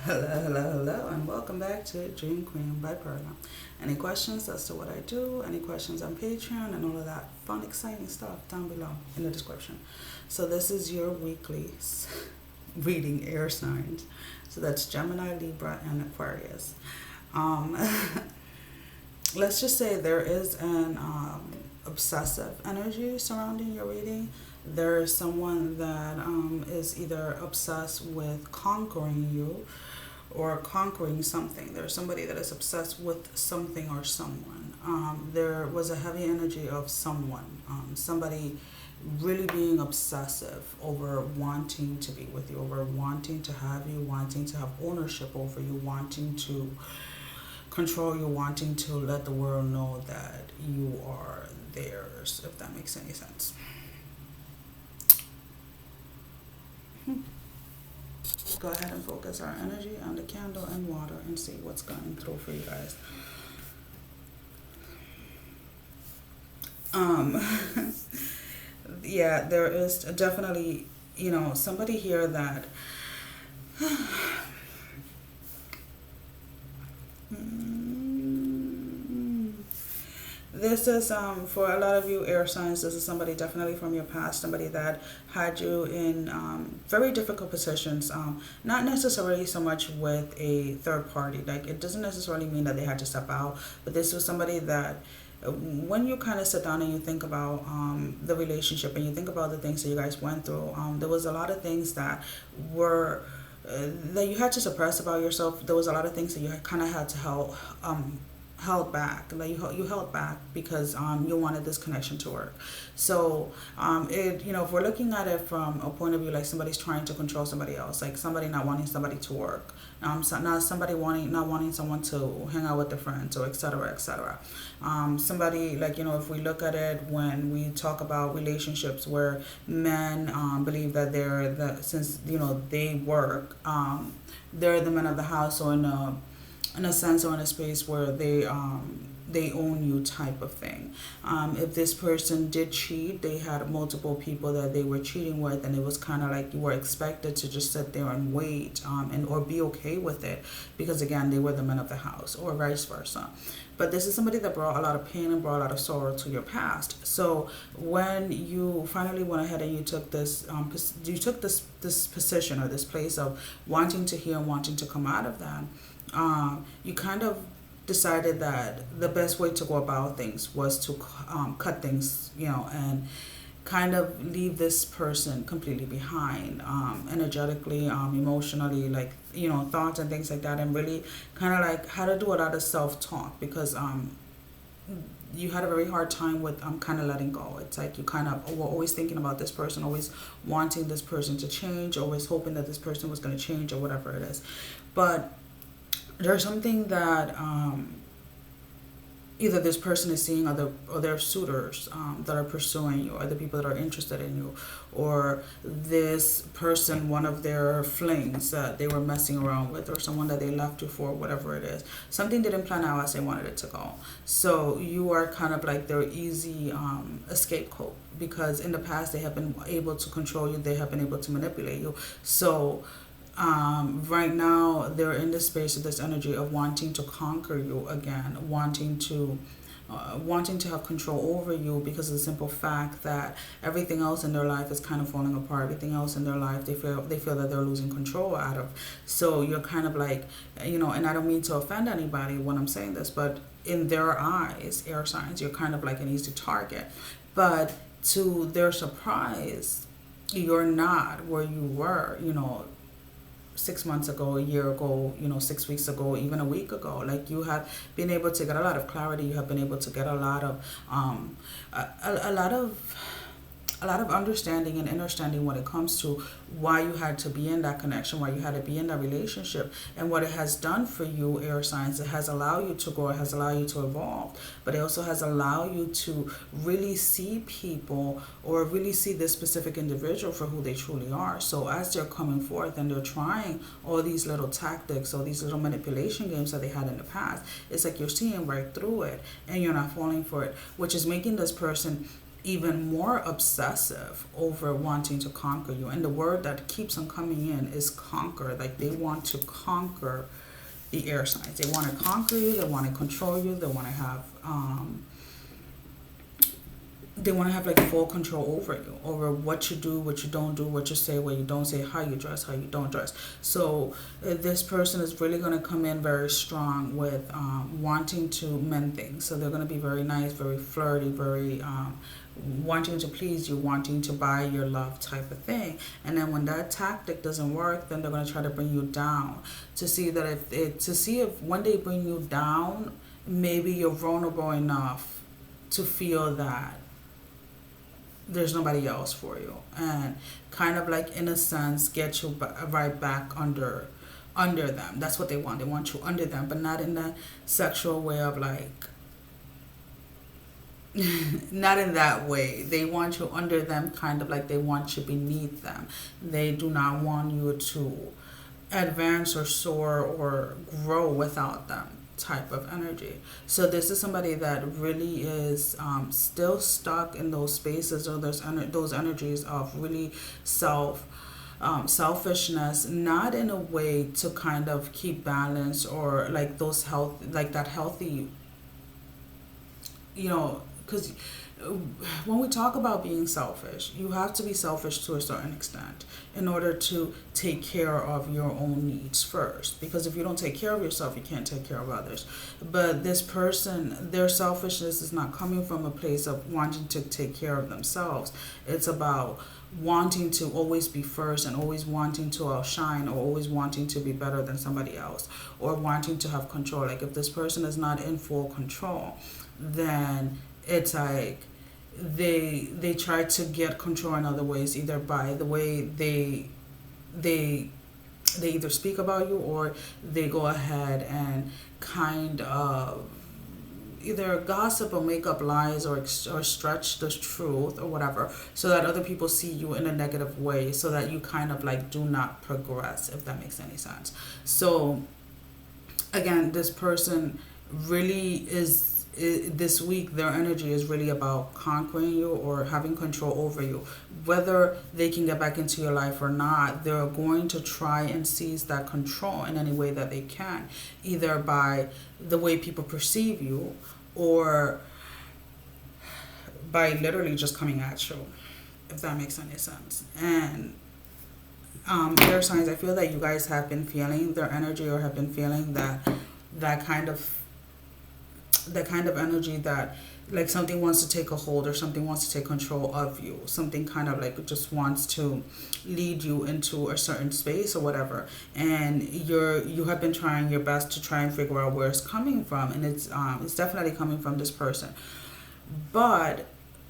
Hello, and welcome back to Dream Queen by Perla. Any questions as to what I do, any questions on Patreon, and all of that fun, exciting stuff down below in the description. So, this is your weekly reading air signs. So, that's Gemini, Libra, and Aquarius. Um, let's just say there is an obsessive energy surrounding your reading. There is someone that is either obsessed with conquering you or conquering something. There's somebody that is obsessed with something or someone. There was a heavy energy of someone, somebody really being obsessive over wanting to be with you, over wanting to have you, wanting to have ownership over you, wanting to control you, wanting to let the world know that you are theirs, if that makes any sense. Go ahead and focus our energy on the candle and water and see what's going through for you guys. Yeah, there is definitely, somebody here that this is for a lot of you air signs. This is somebody definitely from your past, somebody that had you in very difficult positions, not necessarily so much with a third party. Like, it doesn't necessarily mean that they had to step out, but this was somebody that when you kind of sit down and you think about the relationship and you think about the things that you guys went through, there was a lot of things that were that you had to suppress about yourself. There was a lot of things that you kind of had to held back, like you held back because you wanted this connection to work. So if we're looking at it from a point of view, like somebody's trying to control somebody else, like somebody not wanting somebody to work, not somebody not wanting someone to hang out with their friends, or etc., etc. Somebody, like, if we look at it when we talk about relationships where men believe that since they work, they're the men of the house, or in a sense, or in a space where they own you, type of thing. If this person did cheat, they had multiple people that they were cheating with, and it was kind of like you were expected to just sit there and wait, or be okay with it, because again, they were the men of the house, or vice versa. But this is somebody that brought a lot of pain and brought a lot of sorrow to your past. So when you finally went ahead and you took this position, or this place of wanting to heal and wanting to come out of that, you kind of decided that the best way to go about things was to cut things, and kind of leave this person completely behind, energetically, emotionally, like, thoughts and things like that, and really kind of like how to do a lot of self-talk, because you had a very hard time with kind of letting go. It's like you kind of were always thinking about this person, always wanting this person to change, always hoping that this person was going to change, or whatever it is. But there's something that either this person is seeing other suitors that are pursuing you, or the people that are interested in you, or this person, one of their flings that they were messing around with, or someone that they left you for, whatever it is. Something didn't plan out as they wanted it to go. So you are kind of like their easy scapegoat, because in the past they have been able to control you, they have been able to manipulate you. So right now they're in this space of this energy of wanting to conquer you again, wanting to have control over you, because of the simple fact that everything else in their life is kind of falling apart. Everything else in their life they feel that they're losing control out of. So you're kind of like, and I don't mean to offend anybody when I'm saying this, but in their eyes, air signs, you're kind of like an easy target. But to their surprise, you're not where you were, 6 months ago, a year ago, 6 weeks ago, even a week ago. Like, you have been able to get a lot of clarity. You have been able to get a lot of a lot of understanding and understanding when it comes to why you had to be in that connection, why you had to be in that relationship, and what it has done for you, air signs. It has allowed you to grow, it has allowed you to evolve, but it also has allowed you to really see people, or really see this specific individual for who they truly are. So as they're coming forth and they're trying all these little tactics or these little manipulation games that they had in the past, it's like you're seeing right through it and you're not falling for it, which is making this person even more obsessive over wanting to conquer you. And the word that keeps on coming in is conquer. Like they want to conquer the air signs. They want to conquer you. They want to control you. They want to have like full control over you, over what you do, what you don't do, what you say, what you don't say, how you dress, how you don't dress. So this person is really going to come in very strong with wanting to mend things. So they're going to be very nice, very flirty, very wanting to please you, wanting to buy your love type of thing. And then when that tactic doesn't work, then they're going to try to bring you down to see that if when they bring you down, maybe you're vulnerable enough to feel that there's nobody else for you, and kind of like in a sense get you right back under them. That's what they want. They want you under them, but not in the sexual way of like not in that way. They want you under them, kind of like they want you beneath them. They do not want you to advance or soar or grow without them type of energy. So this is somebody that really is still stuck in those spaces or those energies of really selfishness, not in a way to kind of keep balance or like that healthy, because when we talk about being selfish, you have to be selfish to a certain extent in order to take care of your own needs first. Because if you don't take care of yourself, you can't take care of others. But this person, their selfishness is not coming from a place of wanting to take care of themselves. It's about wanting to always be first and always wanting to outshine or always wanting to be better than somebody else or wanting to have control. Like if this person is not in full control, then it's like they try to get control in other ways, either by the way they either speak about you or they go ahead and kind of either gossip or make up lies or stretch the truth or whatever, so that other people see you in a negative way, so that you kind of like do not progress, if that makes any sense. So again, this person really is this week, their energy is really about conquering you or having control over you. Whether they can get back into your life or not, they're going to try and seize that control in any way that they can, either by the way people perceive you or by literally just coming at you, if that makes any sense. And air signs, I feel that you guys have been feeling their energy or have been feeling that kind of energy, that like something wants to take a hold or something wants to take control of you. Something kind of like just wants to lead you into a certain space or whatever. And you have been trying your best to try and figure out where it's coming from. And it's definitely coming from this person. But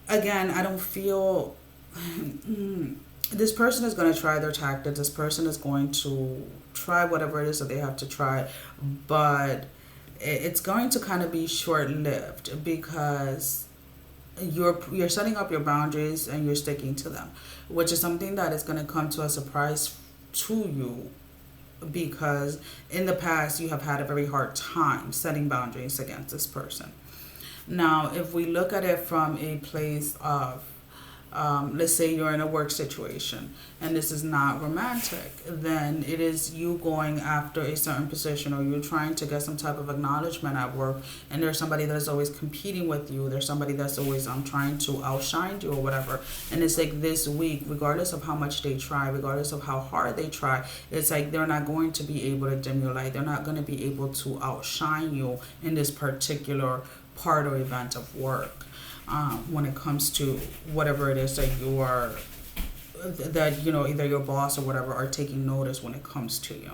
again, I don't feel this person is going to try their tactics. This person is going to try whatever it is that they have to try. But it's going to kind of be short-lived, because you're setting up your boundaries and you're sticking to them, which is something that is going to come to a surprise to you, because in the past you have had a very hard time setting boundaries against this person. Now, if we look at it from a place of let's say you're in a work situation and this is not romantic, then it is you going after a certain position, or you're trying to get some type of acknowledgement at work, and there's somebody that is always competing with you. There's somebody that's always trying to outshine you or whatever. And it's like this week, regardless of how much they try, regardless of how hard they try, it's like they're not going to be able to dim your light. They're not going to be able to outshine you in this particular part or event of work. When it comes to whatever it is that you are, that either your boss or whatever are taking notice when it comes to you.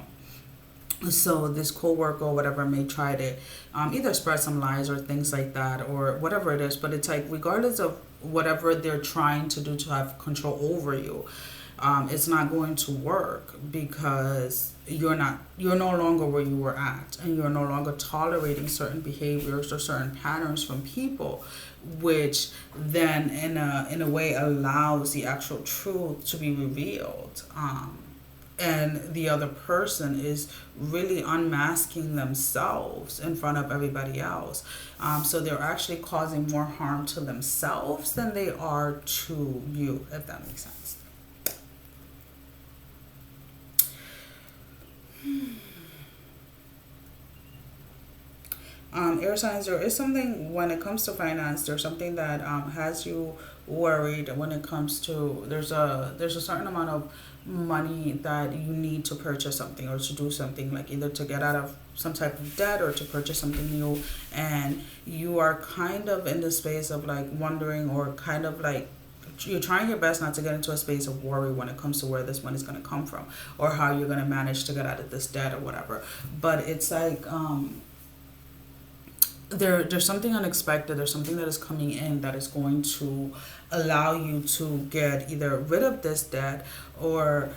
So this coworker or whatever may try to either spread some lies or things like that, or whatever it is. But it's like, regardless of whatever they're trying to do to have control over you, it's not going to work, because you're no longer where you were at, and you're no longer tolerating certain behaviors or certain patterns from people, which then in a way allows the actual truth to be revealed. and the other person is really unmasking themselves in front of everybody else. So they're actually causing more harm to themselves than they are to you, if that makes sense. Air signs, there is something when it comes to finance. There's something that has you worried when it comes to there's a certain amount of money that you need to purchase something or to do something, like either to get out of some type of debt or to purchase something new, and you are kind of in the space of like wondering, or kind of like you're trying your best not to get into a space of worry when it comes to where this money is going to come from or how you're going to manage to get out of this debt or whatever. But it's like there's something unexpected. There's something that is coming in that is going to allow you to get either rid of this debt, or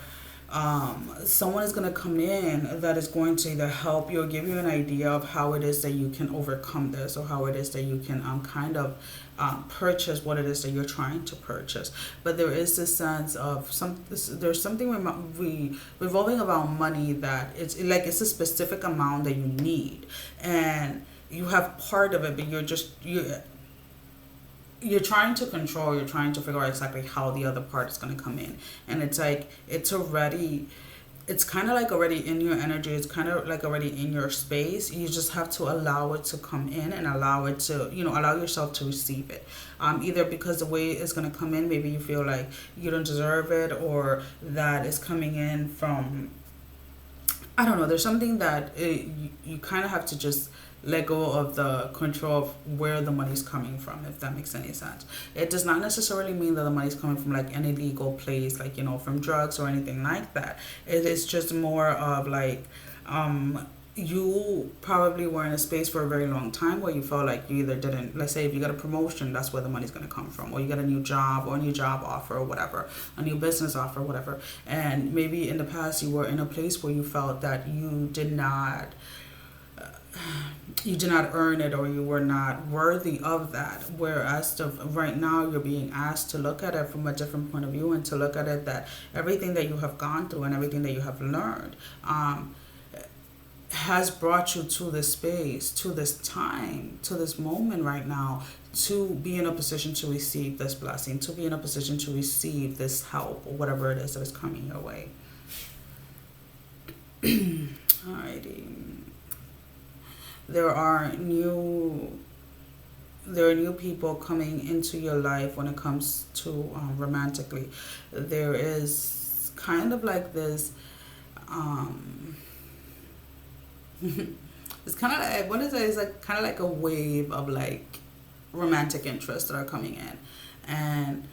someone is going to come in that is going to either help you or give you an idea of how it is that you can overcome this, or how it is that you can kind of purchase what it is that you're trying to purchase. But there is this sense of there's something revolving about money that it's like it's a specific amount that you need, and you have part of it, but you're trying to control, you're trying to figure out exactly how the other part is going to come in. And it's like it's kind of like already in your energy, it's kind of like already in your space. You just have to allow it to come in and allow it to, allow yourself to receive it. Either because the way it's going to come in, maybe you feel like you don't deserve it, or that it's coming in from, I don't know, there's something that you kind of have to just let go of the control of where the money's coming from, if that makes any sense. It does not necessarily mean that the money's coming from like an illegal place, like, from drugs or anything like that. It is just more of like, you probably were in a space for a very long time where you felt like you either didn't, let's say if you got a promotion, that's where the money's going to come from, or you got a new job or a new job offer or whatever, a new business offer or whatever. And maybe in the past you were in a place where you felt that you did not earn it, or you were not worthy of that. Whereas right now you're being asked to look at it from a different point of view, and to look at it that everything that you have gone through and everything that you have learned has brought you to this space, to this time, to this moment right now, to be in a position to receive this blessing, to be in a position to receive this help, or whatever it is that is coming your way. Alrighty. There are new people coming into your life when it comes to romantically. There is kind of like this it's kind of like, what is it? It's like kind of like a wave of like romantic interests that are coming in, and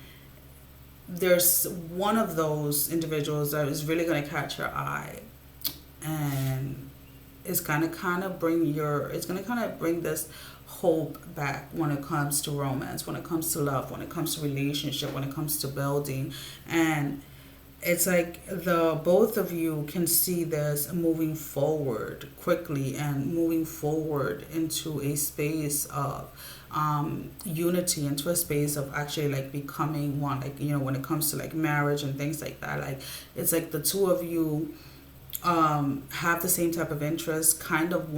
there's one of those individuals that is really going to catch your eye, and it's going to kind of bring this hope back when it comes to romance, when it comes to love, when it comes to relationship, when it comes to building. And it's like the both of you can see this moving forward quickly, and moving forward into a space of unity, into a space of actually like becoming one, like, when it comes to like marriage and things like that. Like, it's like the two of you have the same type of interests, kind of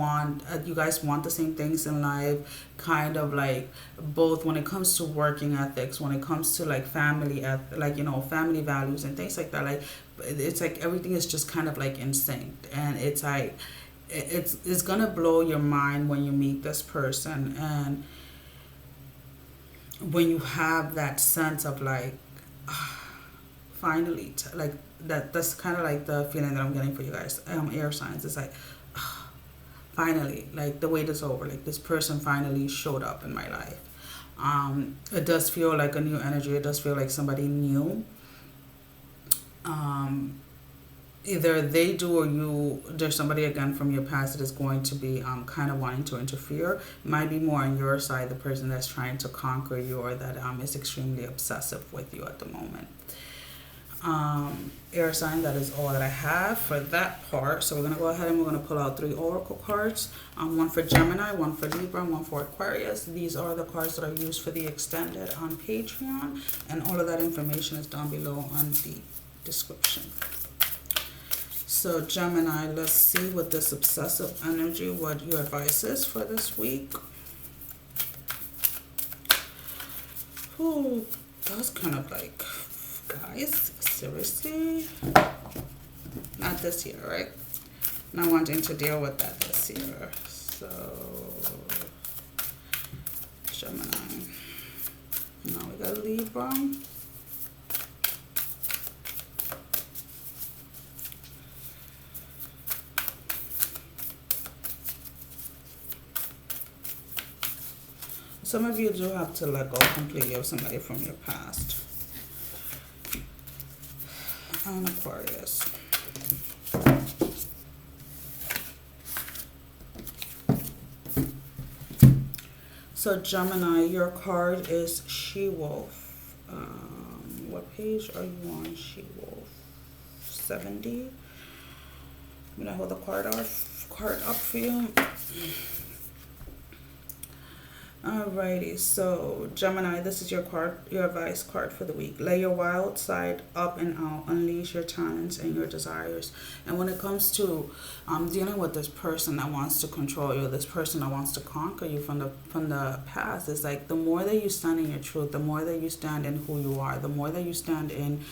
you guys want the same things in life, kind of like both when it comes to working ethics, when it comes to like family values and things like that. Like, it's like everything is just kind of like in sync, and it's like it's gonna blow your mind when you meet this person, and when you have that sense of like finally like that's kind of like the feeling that I'm getting for you guys, air signs. It's like finally, like the wait is over, like this person finally showed up in my life. It does feel like a new energy. It does feel like somebody new. Either they do, or there's somebody again from your past that is going to be kind of wanting to interfere. It might be more on your side, the person that's trying to conquer you, or that is extremely obsessive with you at the moment. Air sign, that is all that I have for that part. So we're going to go ahead and we're going to pull out 3 oracle cards. One for Gemini, one for Libra, and one for Aquarius. These are the cards that are used for the extended on Patreon, and all of that information is down below on the description. So Gemini, let's see what this obsessive energy, what your advice is for this week. Ooh, that was kind of like, guys, seriously? Not this year, right? Not wanting to deal with that this year. So, Gemini. Now we got Libra. Some of you do have to let go completely of somebody from your past. And Aquarius. So Gemini, your card is She-Wolf. What page are you on, She-Wolf? 70. I'm gonna hold the card up for you. Alrighty, so Gemini, this is your card, your advice card for the week. Lay your wild side up and out. Unleash your talents and your desires. And when it comes to dealing with this person that wants to control you, this person that wants to conquer you from the past, it's like the more that you stand in your truth, the more that you stand in who you are, the more that you stand in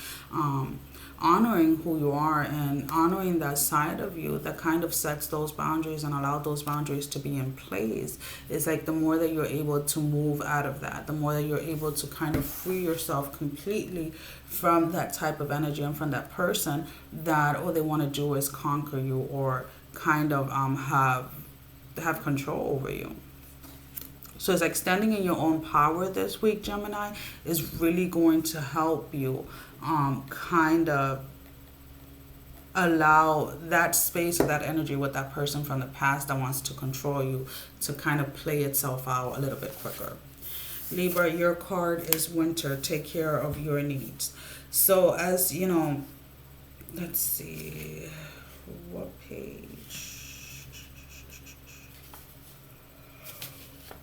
honoring who you are and honoring that side of you that kind of sets those boundaries and allow those boundaries to be in place. It's like the more that you're able to move out of that, the more that you're able to kind of free yourself completely from that type of energy and from that person that all they want to do is conquer you or kind of have control over you. So it's like standing in your own power this week, Gemini, is really going to help you kind of allow that space or that energy with that person from the past that wants to control you to kind of play itself out a little bit quicker. Libra, your card is Winter. Take care of your needs. So as you know, let's see, what page?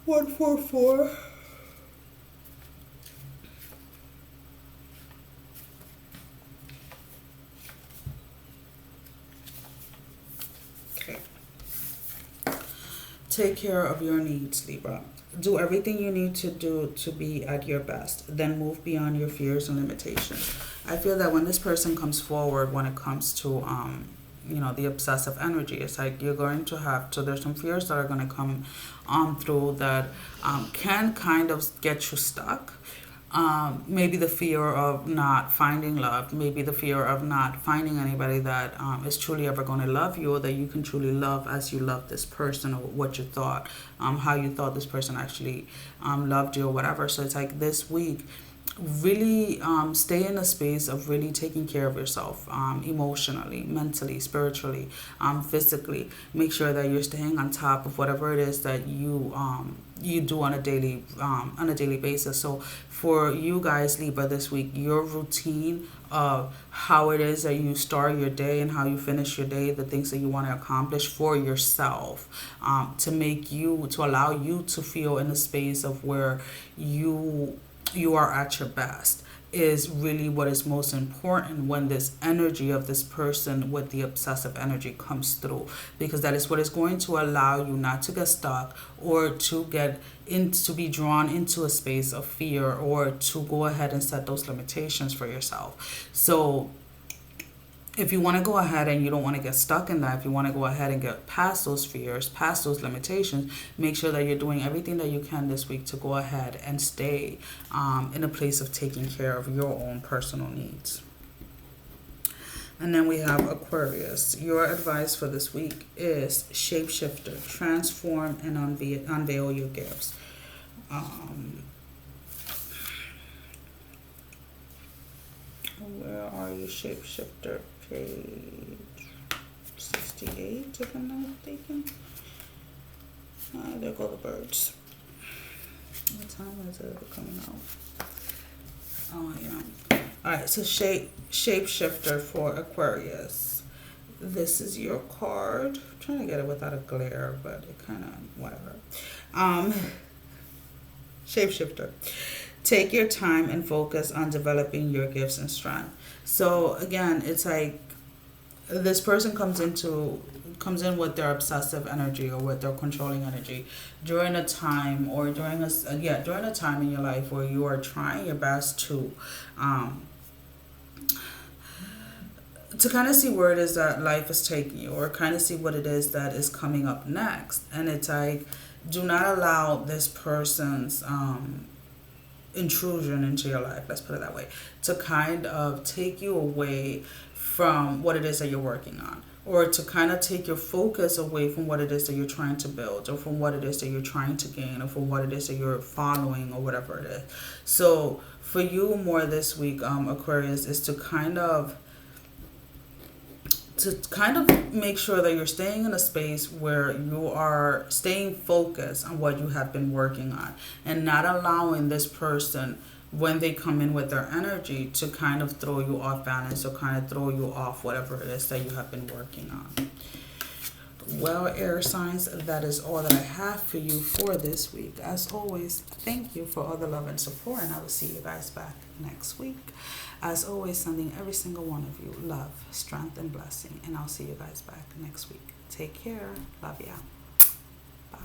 144. Take care of your needs, Libra. Do everything you need to do to be at your best. Then move beyond your fears and limitations. I feel that when this person comes forward, when it comes to, the obsessive energy, it's like you're going to have to, there's some fears that are going to come through that can kind of get you stuck. Maybe the fear of not finding love, maybe the fear of not finding anybody that is truly ever going to love you, or that you can truly love as you love this person, or what you thought, how you thought this person actually loved you or whatever. So it's like this week, really stay in a space of really taking care of yourself, emotionally, mentally, spiritually, physically. Make sure that you're staying on top of whatever it is that you do on a daily basis. So for you guys, Libra, this week, your routine of how it is that you start your day and how you finish your day, the things that you want to accomplish for yourself, to allow you to feel in a space of where you are at your best, is really what is most important when this energy of this person with the obsessive energy comes through, because that is what is going to allow you not to get stuck or to be drawn into a space of fear, or to go ahead and set those limitations for yourself. So if you want to go ahead and you don't want to get stuck in that, if you want to go ahead and get past those fears, past those limitations, make sure that you're doing everything that you can this week to go ahead and stay in a place of taking care of your own personal needs. And then we have Aquarius. Your advice for this week is shapeshifter. Transform and unveil your gifts. Where are you, shapeshifter? Page 68, if I'm not mistaken. There go the birds. What time is it coming out? Oh, yeah. Alright, so shapeshifter for Aquarius. This is your card. I'm trying to get it without a glare, but it kind of, whatever. Shapeshifter. Take your time and focus on developing your gifts and strength. So again, it's like this person comes in with their obsessive energy or with their controlling energy during a time, or during a time in your life where you are trying your best to kind of see where it is that life is taking you, or kind of see what it is that is coming up next. And it's like, do not allow this person's intrusion into your life, let's put it that way, to kind of take you away from what it is that you're working on, or to kind of take your focus away from what it is that you're trying to build, or from what it is that you're trying to gain, or from what it is that you're following, or whatever it is. So for you more this week, Aquarius, is to kind of make sure that you're staying in a space where you are staying focused on what you have been working on, and not allowing this person, when they come in with their energy, to kind of throw you off balance, or kind of throw you off whatever it is that you have been working on. Well, air signs, that is all that I have for you for this week. As always, thank you for all the love and support, and I will see you guys back next week. As always, sending every single one of you love, strength, and blessing, and I'll see you guys back next week. Take care. Love ya. Bye.